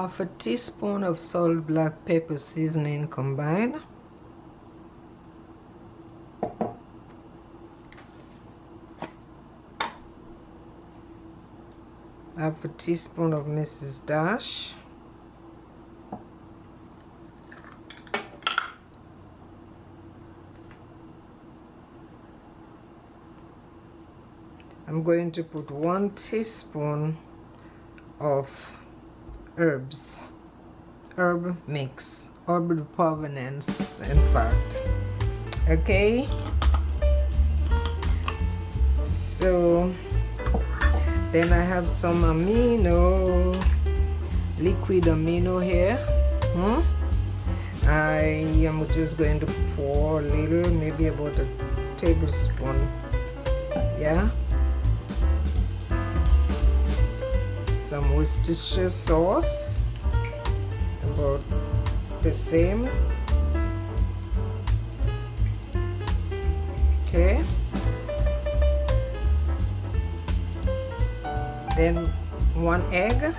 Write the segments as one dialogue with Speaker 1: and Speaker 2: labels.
Speaker 1: half a teaspoon of salt, black pepper seasoning combined. Half a teaspoon of Mrs. Dash. I'm going to put 1 teaspoon of herbs, herb mix, herb de provenance, in fact. Okay, so then I have some liquid amino here. I am just going to pour a little, maybe about a tablespoon. Yeah, some Worcestershire sauce, about the same. Okay, then 1 egg.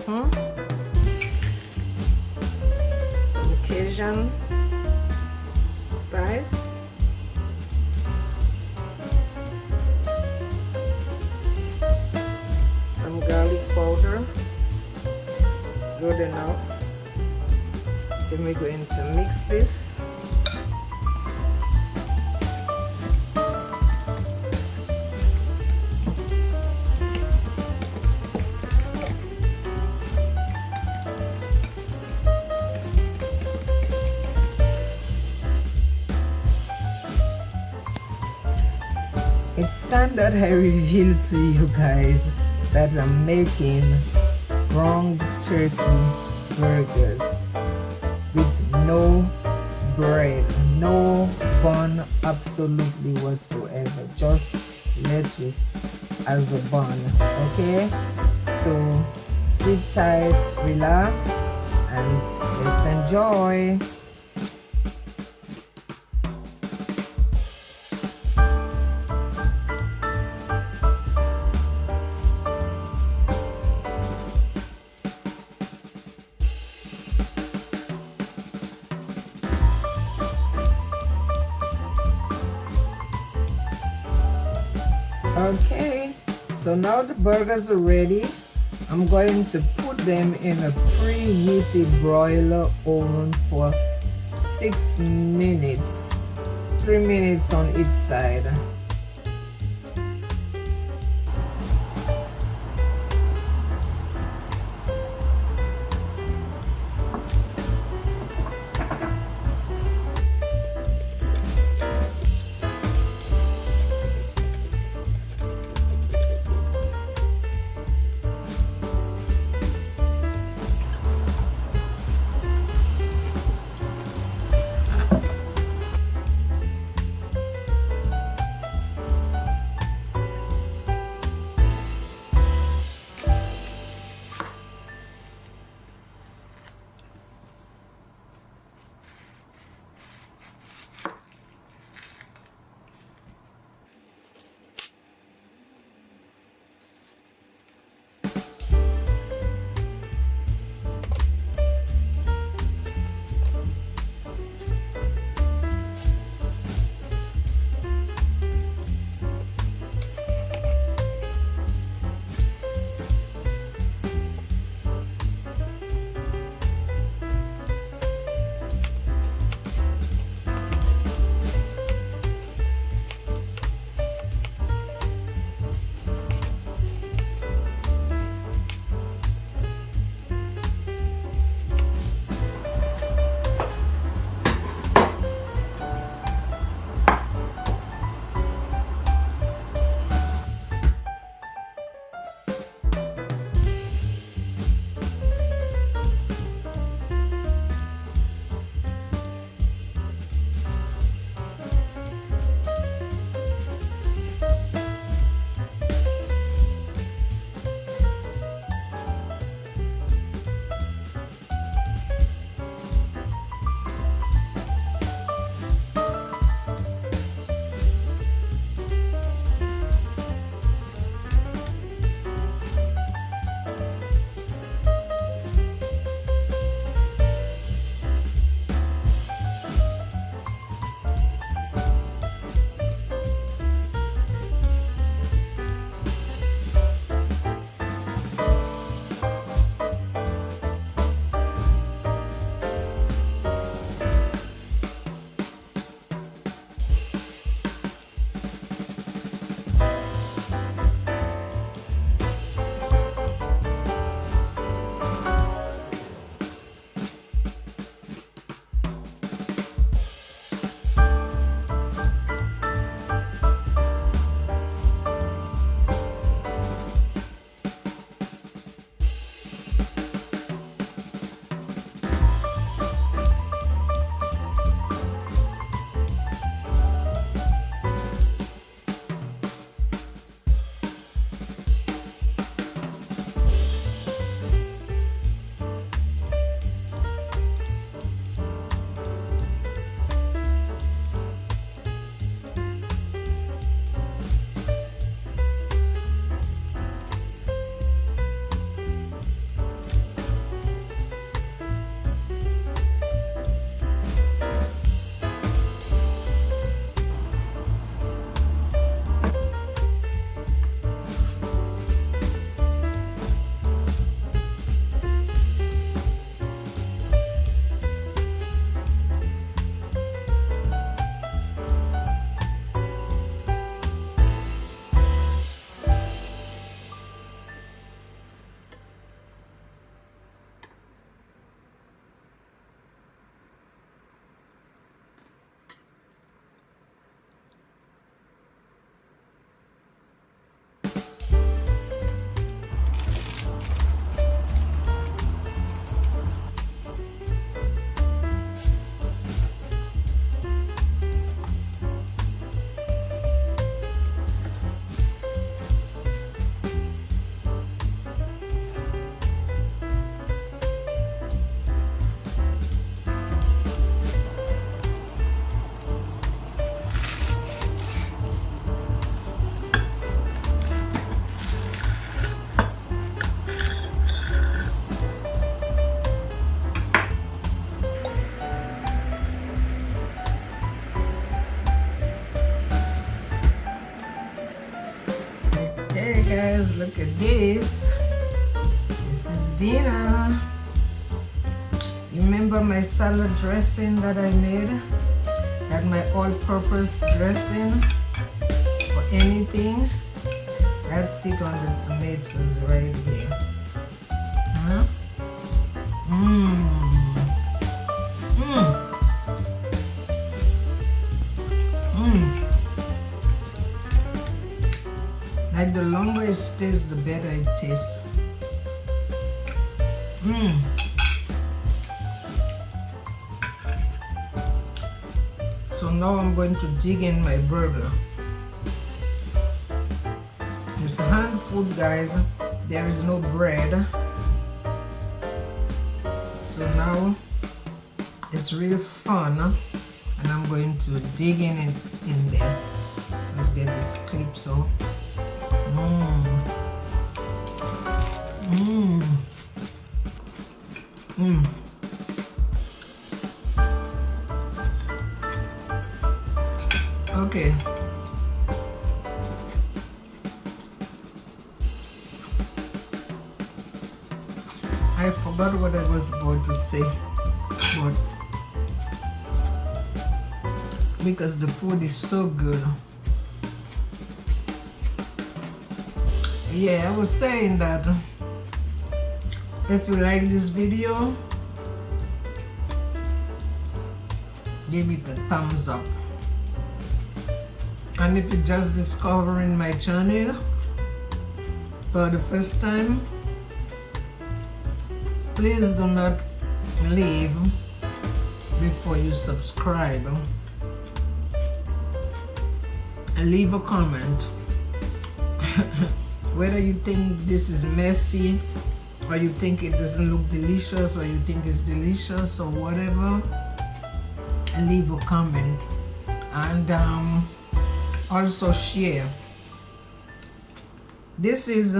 Speaker 1: Some Cajun spice. Some garlic powder. Good enough. Then we're going to mix this. It's time that I reveal to you guys that I'm making ground turkey burgers with no bread, no bun, absolutely whatsoever, just lettuce as a bun. Okay, so sit tight, relax, and let's enjoy. Okay, so now the burgers are ready. I'm going to put them in a preheated broiler oven for 6 minutes, 3 minutes on each side. guys, look at this. This is dinner. You remember my salad dressing that I made? Had my all-purpose dressing for anything. That's it on the tomatoes right here. Huh? Like the longer it stays, the better it tastes. So now I'm going to dig in my burger. It's hand food, guys. There is no bread. So now it's really fun, and I'm going to dig in there. Just get this clip so. Okay. I forgot what I was about to say, but because the food is so good. Yeah, I was saying that if you like this video, give it a thumbs up. And if you're just discovering my channel for the first time, please do not leave before you subscribe. And leave a comment. Whether you think this is messy, or you think it doesn't look delicious, or you think it's delicious, or whatever, leave a comment. And also share. This is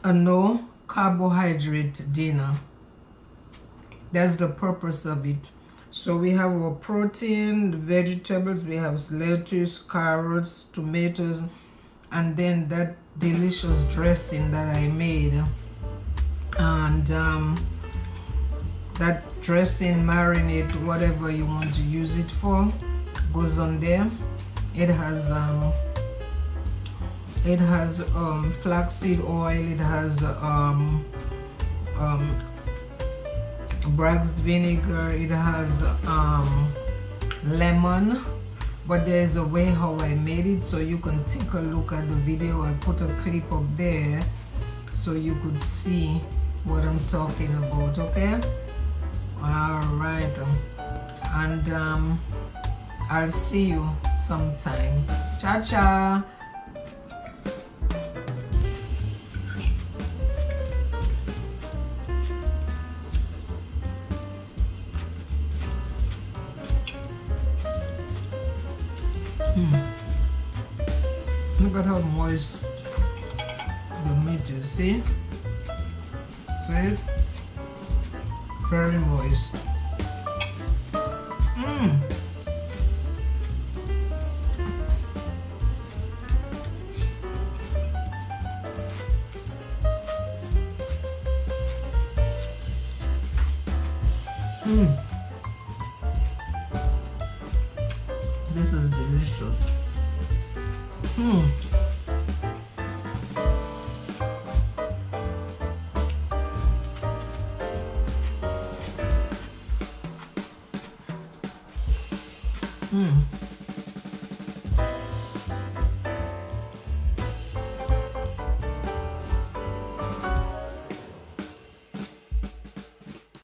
Speaker 1: a no carbohydrate dinner. That's the purpose of it. So we have our protein, vegetables, we have lettuce, carrots, tomatoes, and then that delicious dressing that I made. And that dressing, marinade, whatever you want to use it for, goes on there. It has flaxseed oil, it has Bragg's vinegar, it has lemon, but there's a way how I made it, so you can take a look at the video. I put a clip up there so you could see what I'm talking about. Okay, all right, and I'll see you sometime. Ciao, ciao. Look at how moist the meat is. See? See it? Very moist. This is delicious.